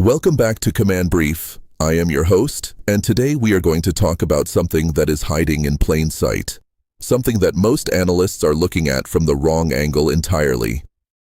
Welcome back to Command Brief. I am your host, and today we are going to talk about something that is hiding in plain sight. Something that most analysts are looking at from the wrong angle entirely.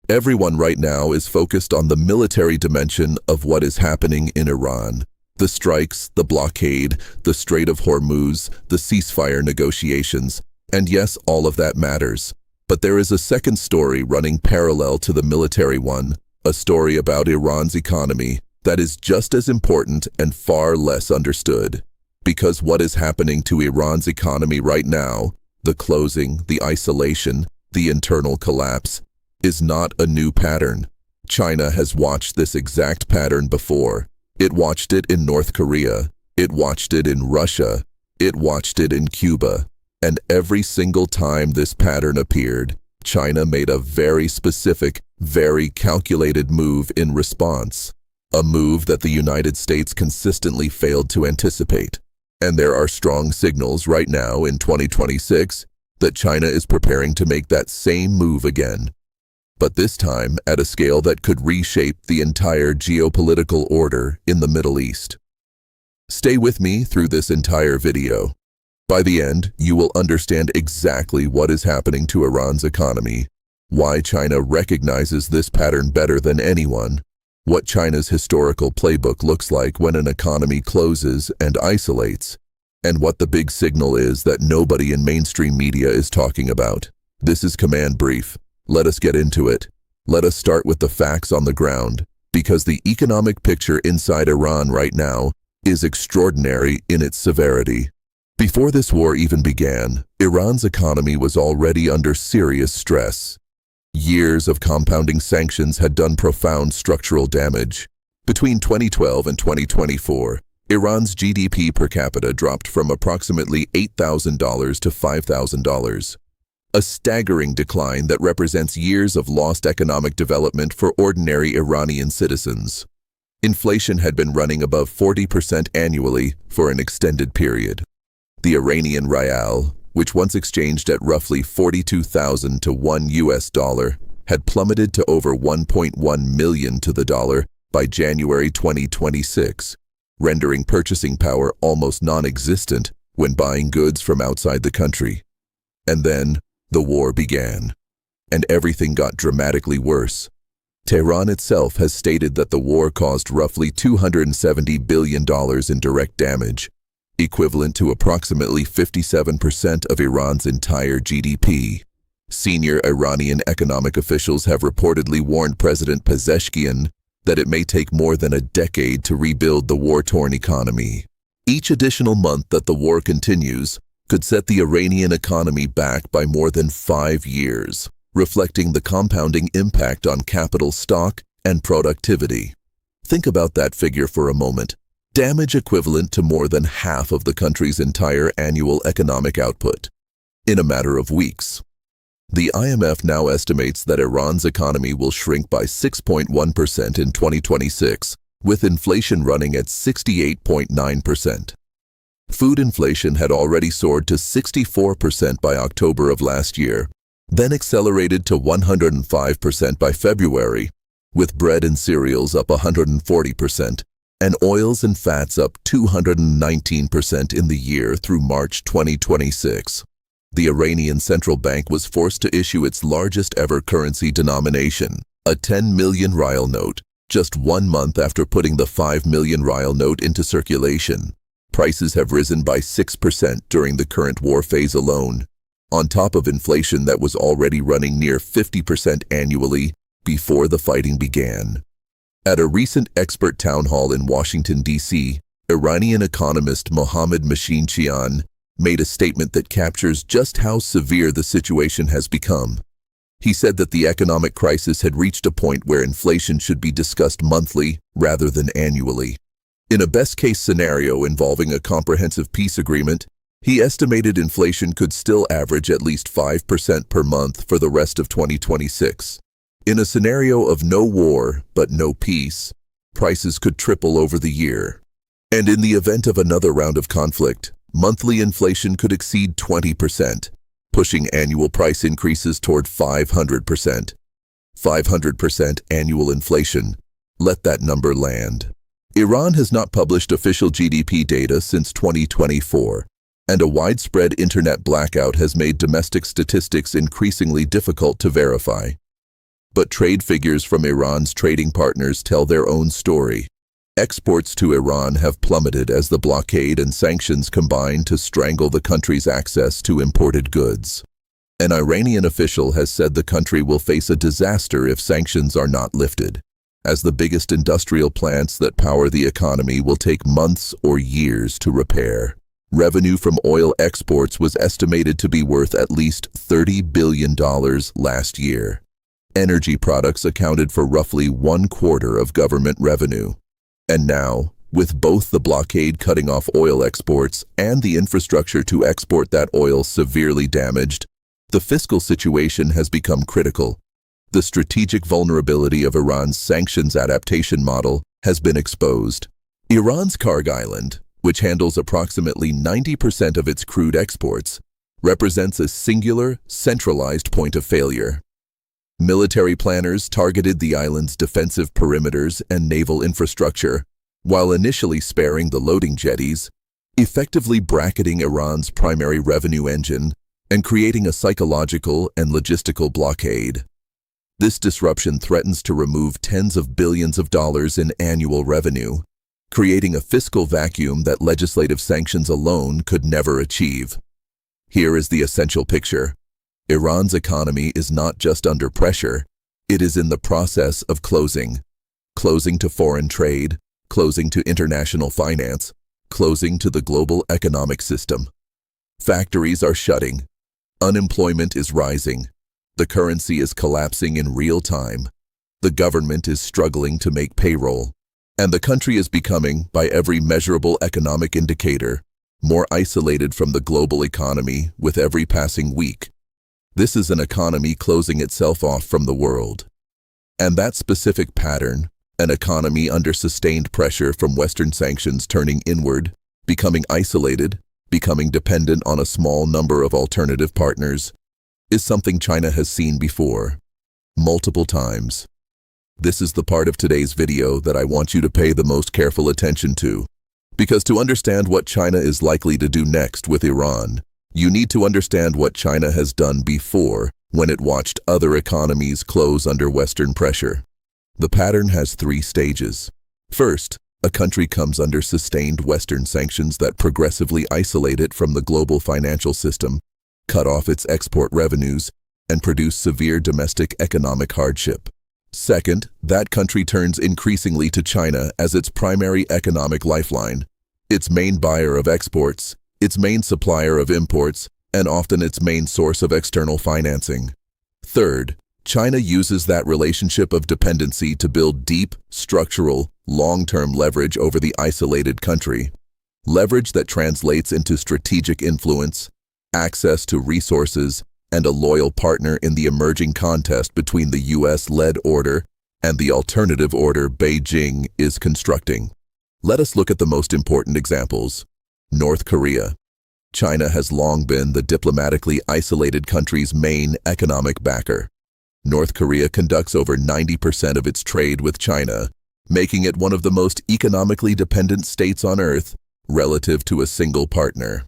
Everyone right now is focused on the military dimension of what is happening in Iran. The strikes, the blockade, the Strait of Hormuz, the ceasefire negotiations, and yes, all of that matters. But there is a second story running parallel to the military one, a story about Iran's economy that is just as important and far less understood. Because what is happening to Iran's economy right now, the closing, the isolation, the internal collapse, is not a new pattern. China has watched this exact pattern before. It watched it in North Korea. It watched it in Russia. It watched it in Cuba. And every single time this pattern appeared, China made a very specific, very calculated move in response. A move that the United States consistently failed to anticipate. And there are strong signals right now in 2026 that China is preparing to make that same move again. But this time at a scale that could reshape the entire geopolitical order in the Middle East. Stay with me through this entire video. By the end, you will understand exactly what is happening to Iran's economy, why China recognizes this pattern better than anyone, what China's historical playbook looks like when an economy closes and isolates, and what the big signal is that nobody in mainstream media is talking about. This is Command Brief. Let us get into it. Let us start with the facts on the ground, because the economic picture inside Iran right now is extraordinary in its severity. Before this war even began, Iran's economy was already under serious stress. Years of compounding sanctions had done profound structural damage. Between 2012 and 2024, Iran's GDP per capita dropped from approximately $8,000 to $5,000. A staggering decline that represents years of lost economic development for ordinary Iranian citizens. Inflation had been running above 40% annually for an extended period. The Iranian rial, which once exchanged at roughly 42,000 to $1, had plummeted to over 1.1 million to the dollar by January 2026, rendering purchasing power almost non-existent when buying goods from outside the country. And then, the war began, and everything got dramatically worse. Tehran itself has stated that the war caused roughly $270 billion in direct damage, equivalent to approximately 57% of Iran's entire GDP. Senior Iranian economic officials have reportedly warned President Pezeshkian that it may take more than a decade to rebuild the war-torn economy. Each additional month that the war continues could set the Iranian economy back by more than 5 years, reflecting the compounding impact on capital stock and productivity. Think about that figure for a moment. Damage equivalent to more than half of the country's entire annual economic output in a matter of weeks. The IMF now estimates that Iran's economy will shrink by 6.1% in 2026, with inflation running at 68.9%. Food inflation had already soared to 64% by October of last year, then accelerated to 105% by February, with bread and cereals up 140%, and oils and fats up 219% in the year through March 2026. The Iranian central bank was forced to issue its largest ever currency denomination, a 10 million rial note, just 1 month after putting the 5 million rial note into circulation. Prices have risen by 6% during the current war phase alone, on top of inflation that was already running near 50% annually before the fighting began. At a recent expert town hall in Washington, D.C., Iranian economist Mohammad Mashinshian made a statement that captures just how severe the situation has become. He said that the economic crisis had reached a point where inflation should be discussed monthly rather than annually. In a best-case scenario involving a comprehensive peace agreement, he estimated inflation could still average at least 5% per month for the rest of 2026. In a scenario of no war but no peace, prices could triple over the year. And in the event of another round of conflict, monthly inflation could exceed 20%, pushing annual price increases toward 500%. 500% annual inflation. Let that number land. Iran has not published official GDP data since 2024, and a widespread internet blackout has made domestic statistics increasingly difficult to verify. But trade figures from Iran's trading partners tell their own story. Exports to Iran have plummeted as the blockade and sanctions combine to strangle the country's access to imported goods. An Iranian official has said the country will face a disaster if sanctions are not lifted, as the biggest industrial plants that power the economy will take months or years to repair. Revenue from oil exports was estimated to be worth at least $30 billion last year. Energy products accounted for roughly 1/4 of government revenue. And now, with both the blockade cutting off oil exports and the infrastructure to export that oil severely damaged, the fiscal situation has become critical. The strategic vulnerability of Iran's sanctions adaptation model has been exposed. Iran's Karg Island, which handles approximately 90% of its crude exports, represents a singular, centralized point of failure. Military planners targeted the island's defensive perimeters and naval infrastructure, while initially sparing the loading jetties, effectively bracketing Iran's primary revenue engine and creating a psychological and logistical blockade. This disruption threatens to remove tens of billions of dollars in annual revenue, creating a fiscal vacuum that legislative sanctions alone could never achieve. Here is the essential picture. Iran's economy is not just under pressure, it is in the process of closing. Closing to foreign trade, closing to international finance, closing to the global economic system. Factories are shutting. Unemployment is rising. The currency is collapsing in real time. The government is struggling to make payroll. And the country is becoming, by every measurable economic indicator, more isolated from the global economy with every passing week. This is an economy closing itself off from the world. And that specific pattern, an economy under sustained pressure from Western sanctions turning inward, becoming isolated, becoming dependent on a small number of alternative partners, is something China has seen before, multiple times. This is the part of today's video that I want you to pay the most careful attention to, because to understand what China is likely to do next with Iran, you need to understand what China has done before when it watched other economies close under Western pressure. The pattern has 3 stages. First, a country comes under sustained Western sanctions that progressively isolate it from the global financial system, cut off its export revenues, and produce severe domestic economic hardship. Second, that country turns increasingly to China as its primary economic lifeline, its main buyer of exports, its main supplier of imports, and often its main source of external financing. Third, China uses that relationship of dependency to build deep, structural, long-term leverage over the isolated country, leverage that translates into strategic influence, access to resources, and a loyal partner in the emerging contest between the US-led order and the alternative order Beijing is constructing. Let us look at the most important examples. North Korea. China has long been the diplomatically isolated country's main economic backer. North Korea conducts over 90% of its trade with China, making it one of the most economically dependent states on Earth relative to a single partner.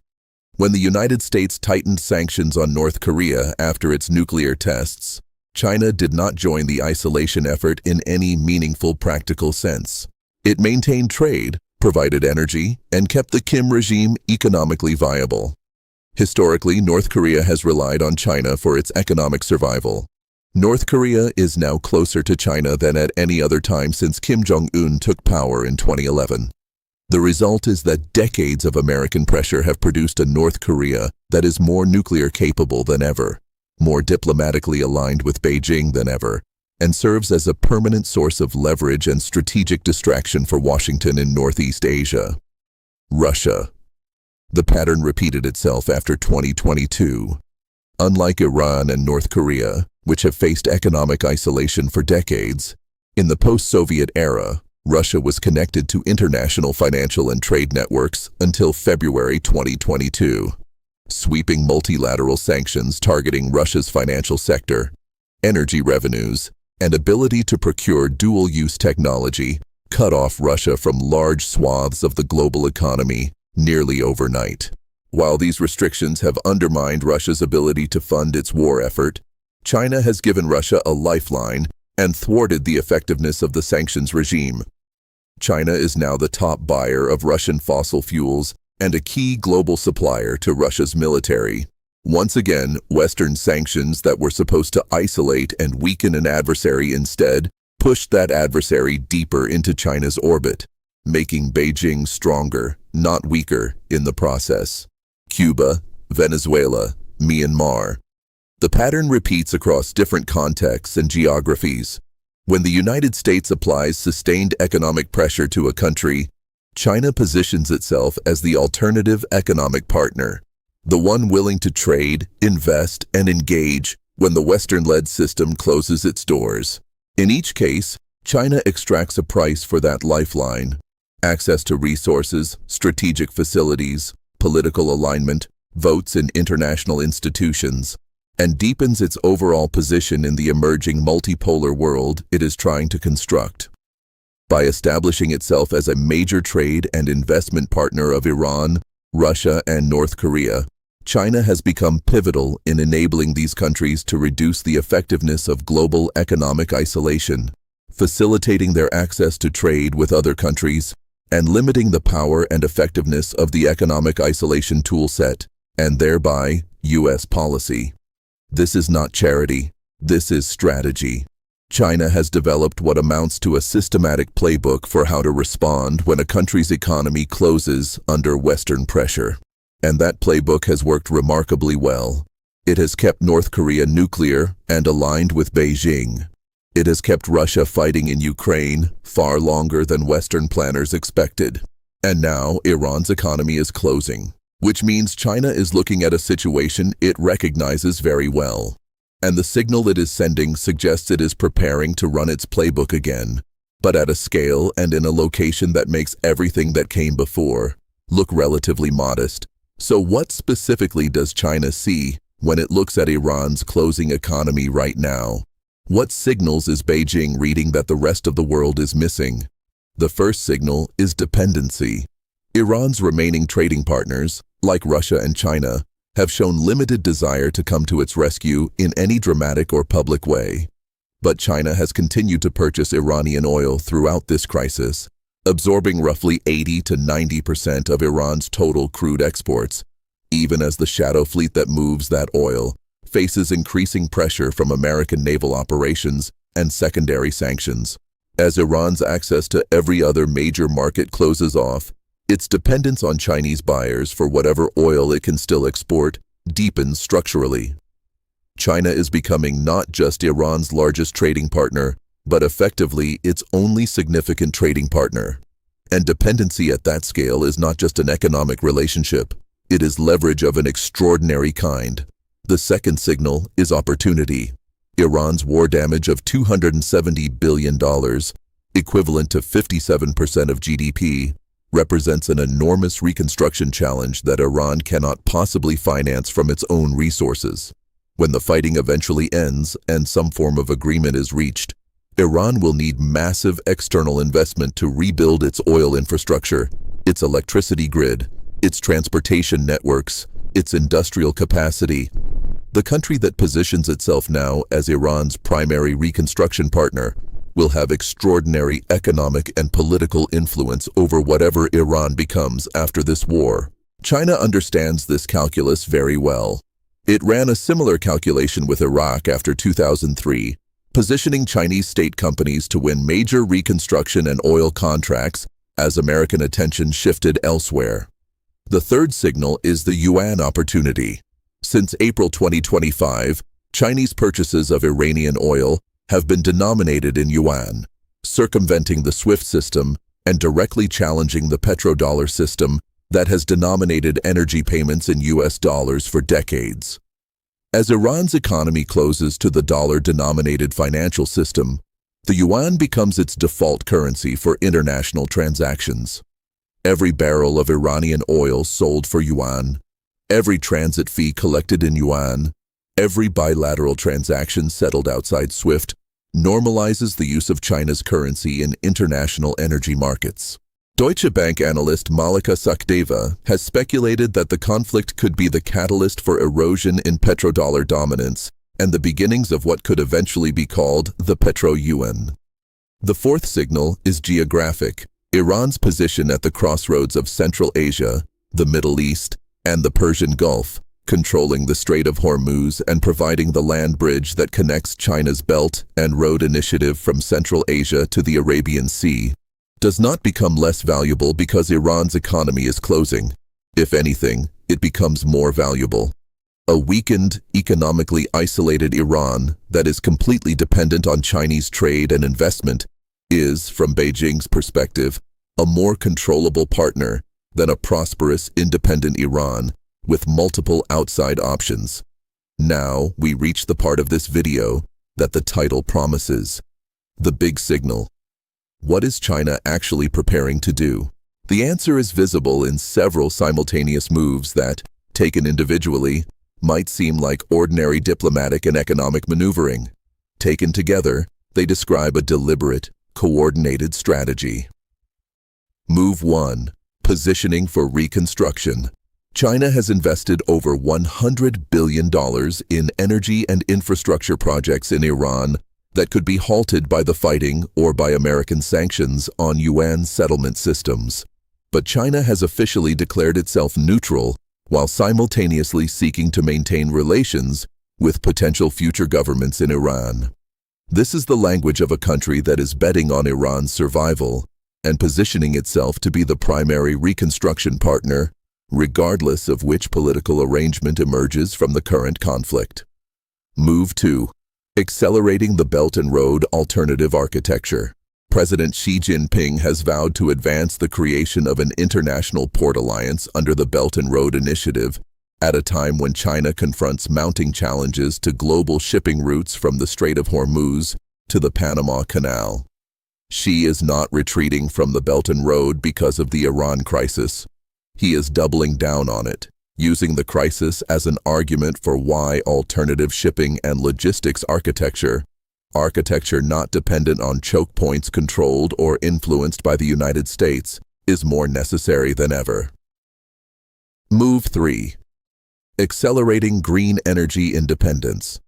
When the United States tightened sanctions on North Korea after its nuclear tests, China did not join the isolation effort in any meaningful practical sense. It maintained trade, provided energy, and kept the Kim regime economically viable. Historically, North Korea has relied on China for its economic survival. North Korea is now closer to China than at any other time since Kim Jong-un took power in 2011. The result is that decades of American pressure have produced a North Korea that is more nuclear capable than ever, more diplomatically aligned with Beijing than ever, and serves as a permanent source of leverage and strategic distraction for Washington in Northeast Asia. Russia. The pattern repeated itself after 2022. Unlike Iran and North Korea, which have faced economic isolation for decades, in the post-Soviet era, Russia was connected to international financial and trade networks until February 2022. Sweeping multilateral sanctions targeting Russia's financial sector, energy revenues, and ability to procure dual-use technology cut off Russia from large swaths of the global economy nearly overnight. While these restrictions have undermined Russia's ability to fund its war effort, China has given Russia a lifeline and thwarted the effectiveness of the sanctions regime. China is now the top buyer of Russian fossil fuels and a key global supplier to Russia's military. Once again, Western sanctions that were supposed to isolate and weaken an adversary instead pushed that adversary deeper into China's orbit, making Beijing stronger, not weaker, in the process. Cuba, Venezuela, Myanmar. The pattern repeats across different contexts and geographies. When the United States applies sustained economic pressure to a country, China positions itself as the alternative economic partner, the one willing to trade, invest, and engage when the Western-led system closes its doors. In each case, China extracts a price for that lifeline: access to resources, strategic facilities, political alignment, votes in international institutions, and deepens its overall position in the emerging multipolar world it is trying to construct. By establishing itself as a major trade and investment partner of Iran, Russia, and North Korea, China has become pivotal in enabling these countries to reduce the effectiveness of global economic isolation, facilitating their access to trade with other countries, and limiting the power and effectiveness of the economic isolation toolset, and thereby U.S. policy. This is not charity. This is strategy. China has developed what amounts to a systematic playbook for how to respond when a country's economy closes under Western pressure. And that playbook has worked remarkably well. It has kept North Korea nuclear and aligned with Beijing. It has kept Russia fighting in Ukraine far longer than Western planners expected. And now Iran's economy is closing, which means China is looking at a situation it recognizes very well. And the signal it is sending suggests it is preparing to run its playbook again, but at a scale and in a location that makes everything that came before look relatively modest. So what specifically does China see when it looks at Iran's closing economy right now? What signals is Beijing reading that the rest of the world is missing? The first signal is dependency. Iran's remaining trading partners, like Russia and China, have shown limited desire to come to its rescue in any dramatic or public way. But China has continued to purchase Iranian oil throughout this crisis, absorbing roughly 80 to 90% of Iran's total crude exports, even as the shadow fleet that moves that oil faces increasing pressure from American naval operations and secondary sanctions. As Iran's access to every other major market closes off, its dependence on Chinese buyers for whatever oil it can still export deepens structurally. China is becoming not just Iran's largest trading partner, but effectively its only significant trading partner. And dependency at that scale is not just an economic relationship, it is leverage of an extraordinary kind. The second signal is opportunity. Iran's war damage of $270 billion, equivalent to 57% of GDP, represents an enormous reconstruction challenge that Iran cannot possibly finance from its own resources. When the fighting eventually ends and some form of agreement is reached, Iran will need massive external investment to rebuild its oil infrastructure, its electricity grid, its transportation networks, its industrial capacity. The country that positions itself now as Iran's primary reconstruction partner will have extraordinary economic and political influence over whatever Iran becomes after this war. China understands this calculus very well. It ran a similar calculation with Iraq after 2003, positioning Chinese state companies to win major reconstruction and oil contracts as American attention shifted elsewhere. The third signal is the yuan opportunity. Since April 2025, Chinese purchases of Iranian oil have been denominated in yuan, circumventing the SWIFT system and directly challenging the petrodollar system that has denominated energy payments in US dollars for decades. As Iran's economy closes to the dollar-denominated financial system, the yuan becomes its default currency for international transactions. Every barrel of Iranian oil sold for yuan, every transit fee collected in yuan, every bilateral transaction settled outside SWIFT normalizes the use of China's currency in international energy markets. Deutsche Bank analyst Malika Sakdeva has speculated that the conflict could be the catalyst for erosion in petrodollar dominance and the beginnings of what could eventually be called the petro-yuan. The fourth signal is geographic. Iran's position at the crossroads of Central Asia, the Middle East, and the Persian Gulf, controlling the Strait of Hormuz and providing the land bridge that connects China's Belt and Road Initiative from Central Asia to the Arabian Sea, does not become less valuable because Iran's economy is closing. If anything, it becomes more valuable. A weakened, economically isolated Iran that is completely dependent on Chinese trade and investment is, from Beijing's perspective, a more controllable partner than a prosperous, independent Iran with multiple outside options. Now we reach the part of this video that the title promises: the big signal. What is China actually preparing to do? The answer is visible in several simultaneous moves that, taken individually, might seem like ordinary diplomatic and economic maneuvering. Taken together, they describe a deliberate, coordinated strategy. Move 1. Positioning for reconstruction. China has invested over $100 billion in energy and infrastructure projects in Iran that could be halted by the fighting or by American sanctions on yuan settlement systems. But China has officially declared itself neutral while simultaneously seeking to maintain relations with potential future governments in Iran. This is the language of a country that is betting on Iran's survival and positioning itself to be the primary reconstruction partner, regardless of which political arrangement emerges from the current conflict. Move 2. Accelerating the Belt and Road Alternative Architecture. President Xi Jinping has vowed to advance the creation of an international port alliance under the Belt and Road Initiative at a time when China confronts mounting challenges to global shipping routes from the Strait of Hormuz to the Panama Canal. Xi is not retreating from the Belt and Road because of the Iran crisis. He is doubling down on it, using the crisis as an argument for why alternative shipping and logistics architecture not dependent on choke points controlled or influenced by the United States, is more necessary than ever. Move 3. Accelerating green energy independence.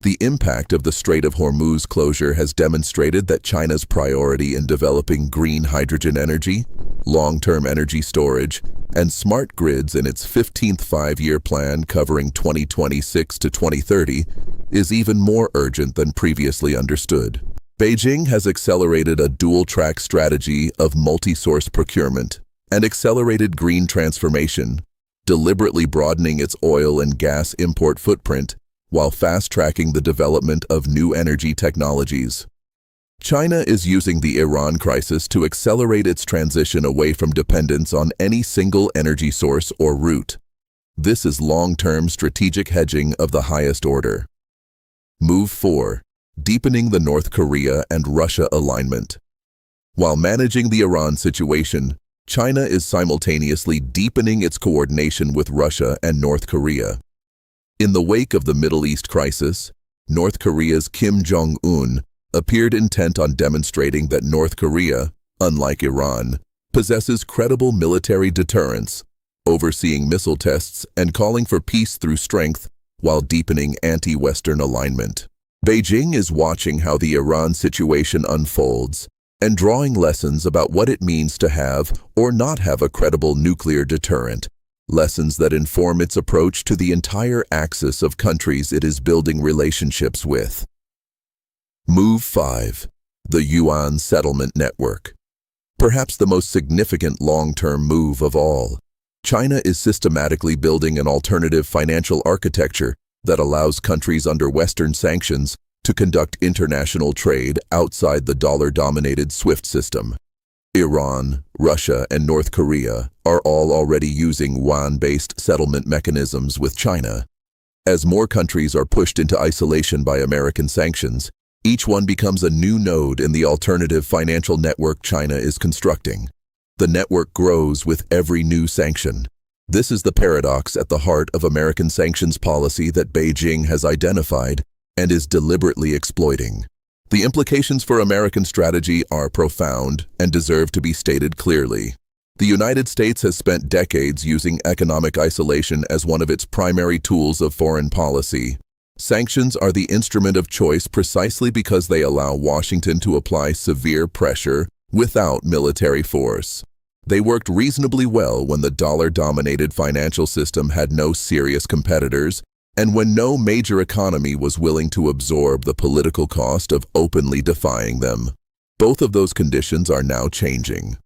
The impact of the Strait of Hormuz closure has demonstrated that China's priority in developing green hydrogen energy, long-term energy storage, and smart grids in its 15th five-year plan covering 2026 to 2030 is even more urgent than previously understood. Beijing has accelerated a dual-track strategy of multi-source procurement and accelerated green transformation, deliberately broadening its oil and gas import footprint while fast-tracking the development of new energy technologies. China is using the Iran crisis to accelerate its transition away from dependence on any single energy source or route. This is long-term strategic hedging of the highest order. Move 4. Deepening the North Korea and Russia alignment. While managing the Iran situation, China is simultaneously deepening its coordination with Russia and North Korea. In the wake of the Middle East crisis, North Korea's Kim Jong-un appeared intent on demonstrating that North Korea, unlike Iran, possesses credible military deterrence, overseeing missile tests and calling for peace through strength while deepening anti-Western alignment. Beijing is watching how the Iran situation unfolds and drawing lessons about what it means to have or not have a credible nuclear deterrent, lessons that inform its approach to the entire axis of countries it is building relationships with. Move 5. The Yuan Settlement Network. Perhaps the most significant long-term move of all. China is systematically building an alternative financial architecture that allows countries under Western sanctions to conduct international trade outside the dollar-dominated SWIFT system. Iran, Russia, and North Korea are all already using yuan-based settlement mechanisms with China. As more countries are pushed into isolation by American sanctions, each one becomes a new node in the alternative financial network China is constructing. The network grows with every new sanction. This is the paradox at the heart of American sanctions policy that Beijing has identified and is deliberately exploiting. The implications for American strategy are profound and deserve to be stated clearly. The United States has spent decades using economic isolation as one of its primary tools of foreign policy. Sanctions are the instrument of choice precisely because they allow Washington to apply severe pressure without military force. They worked reasonably well when the dollar-dominated financial system had no serious competitors and when no major economy was willing to absorb the political cost of openly defying them. Both of those conditions are now changing.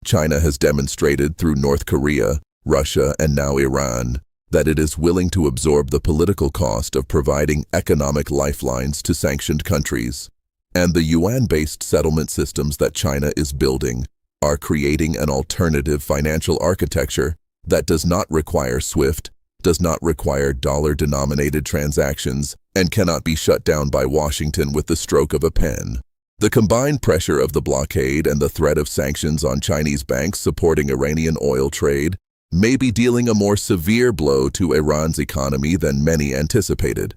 China has demonstrated through North Korea, Russia, and now Iran that it is willing to absorb the political cost of providing economic lifelines to sanctioned countries. And the yuan-based settlement systems that China is building are creating an alternative financial architecture that does not require SWIFT, does not require dollar-denominated transactions, and cannot be shut down by Washington with the stroke of a pen. The combined pressure of the blockade and the threat of sanctions on Chinese banks supporting Iranian oil trade may be dealing a more severe blow to Iran's economy than many anticipated.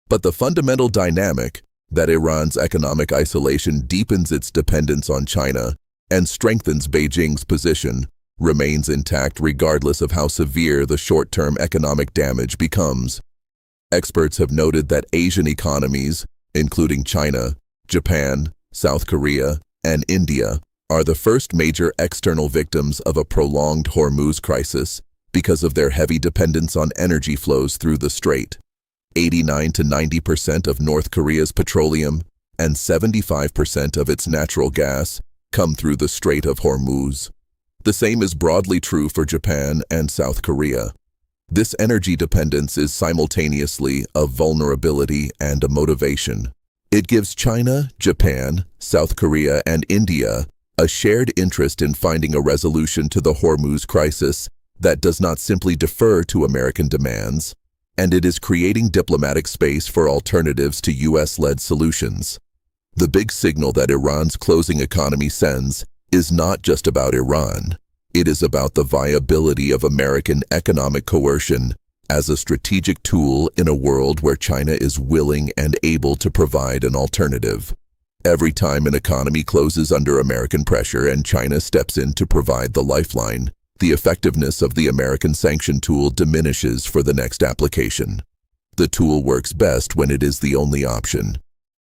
But the fundamental dynamic that Iran's economic isolation deepens its dependence on China and strengthens Beijing's position remains intact regardless of how severe the short-term economic damage becomes. Experts have noted that Asian economies, including China, Japan, South Korea, and India, are the first major external victims of a prolonged Hormuz crisis because of their heavy dependence on energy flows through the strait. 89 to 90% of North Korea's petroleum and 75% of its natural gas come through the Strait of Hormuz. The same is broadly true for Japan and South Korea. This energy dependence is simultaneously a vulnerability and a motivation. It gives China, Japan, South Korea, and India a shared interest in finding a resolution to the Hormuz crisis that does not simply defer to American demands, and it is creating diplomatic space for alternatives to US-led solutions. The big signal that Iran's closing economy sends is not just about Iran. It is about the viability of American economic coercion as a strategic tool in a world where China is willing and able to provide an alternative. Every time an economy closes under American pressure and China steps in to provide the lifeline, the effectiveness of the American sanction tool diminishes for the next application. The tool works best when it is the only option.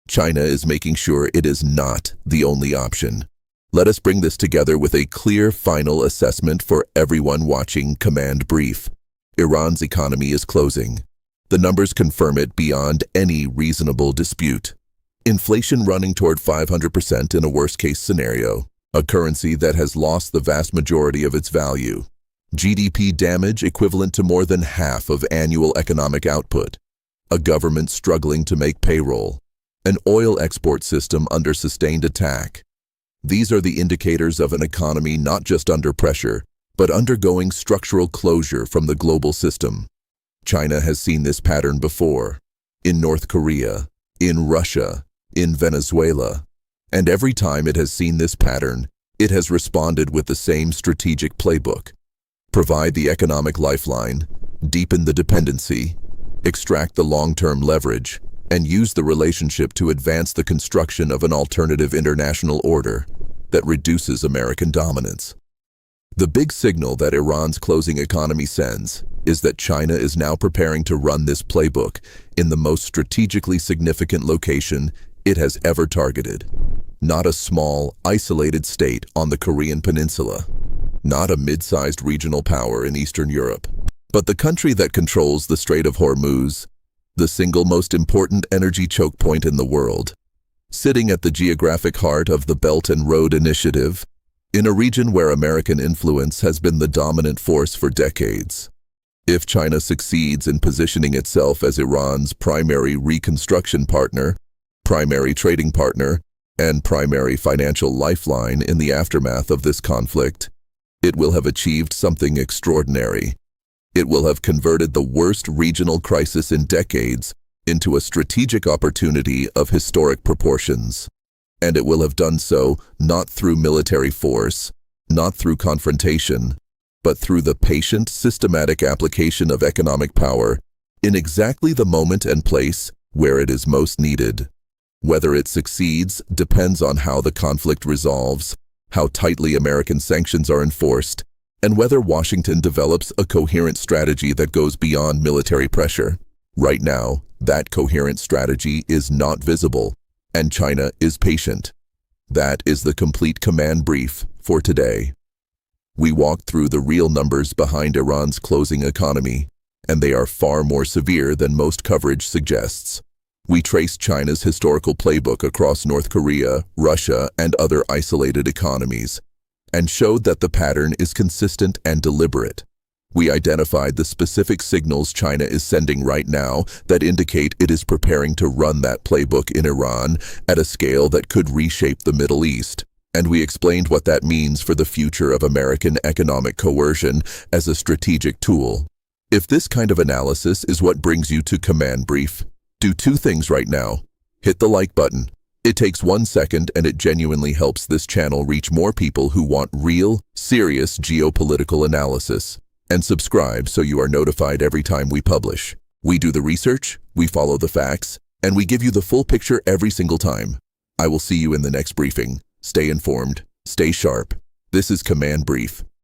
China is making sure it is not the only option. Let us bring this together with a clear final assessment for everyone watching Command Brief. Iran's economy is closing. The numbers confirm it beyond any reasonable dispute. Inflation running toward 500% in a worst-case scenario, a currency that has lost the vast majority of its value. GDP damage equivalent to more than half of annual economic output. A government struggling to make payroll. An oil export system under sustained attack. These are the indicators of an economy not just under pressure, but undergoing structural closure from the global system. China has seen this pattern before, in North Korea, in Russia, in Venezuela. And every time it has seen this pattern, it has responded with the same strategic playbook. Provide the economic lifeline, deepen the dependency, extract the long-term leverage, and use the relationship to advance the construction of an alternative international order that reduces American dominance. The big signal that Iran's closing economy sends is that China is now preparing to run this playbook in the most strategically significant location it has ever targeted. Not a small, isolated state on the Korean peninsula. Not a mid-sized regional power in Eastern Europe. But the country that controls the Strait of Hormuz, the single most important energy choke point in the world, sitting at the geographic heart of the Belt and Road Initiative, in a region where American influence has been the dominant force for decades. If China succeeds in positioning itself as Iran's primary reconstruction partner, primary trading partner, and primary financial lifeline in the aftermath of this conflict, it will have achieved something extraordinary. It will have converted the worst regional crisis in decades into a strategic opportunity of historic proportions. And it will have done so not through military force, not through confrontation, but through the patient, systematic application of economic power in exactly the moment and place where it is most needed. Whether it succeeds depends on how the conflict resolves, how tightly American sanctions are enforced, and whether Washington develops a coherent strategy that goes beyond military pressure. Right now, that coherent strategy is not visible, and China is patient. That is the complete command brief for today. We walked through the real numbers behind Iran's closing economy, and they are far more severe than most coverage suggests. We traced China's historical playbook across North Korea, Russia, and other isolated economies, and showed that the pattern is consistent and deliberate. We identified the specific signals China is sending right now that indicate it is preparing to run that playbook in Iran at a scale that could reshape the Middle East. And we explained what that means for the future of American economic coercion as a strategic tool. If this kind of analysis is what brings you to Command Brief, do two things right now. Hit the like button. It takes 1 second and it genuinely helps this channel reach more people who want real, serious geopolitical analysis. And subscribe so you are notified every time we publish. We do the research, we follow the facts, and we give you the full picture every single time. I will see you in the next briefing. Stay informed, stay sharp. This is Command Brief.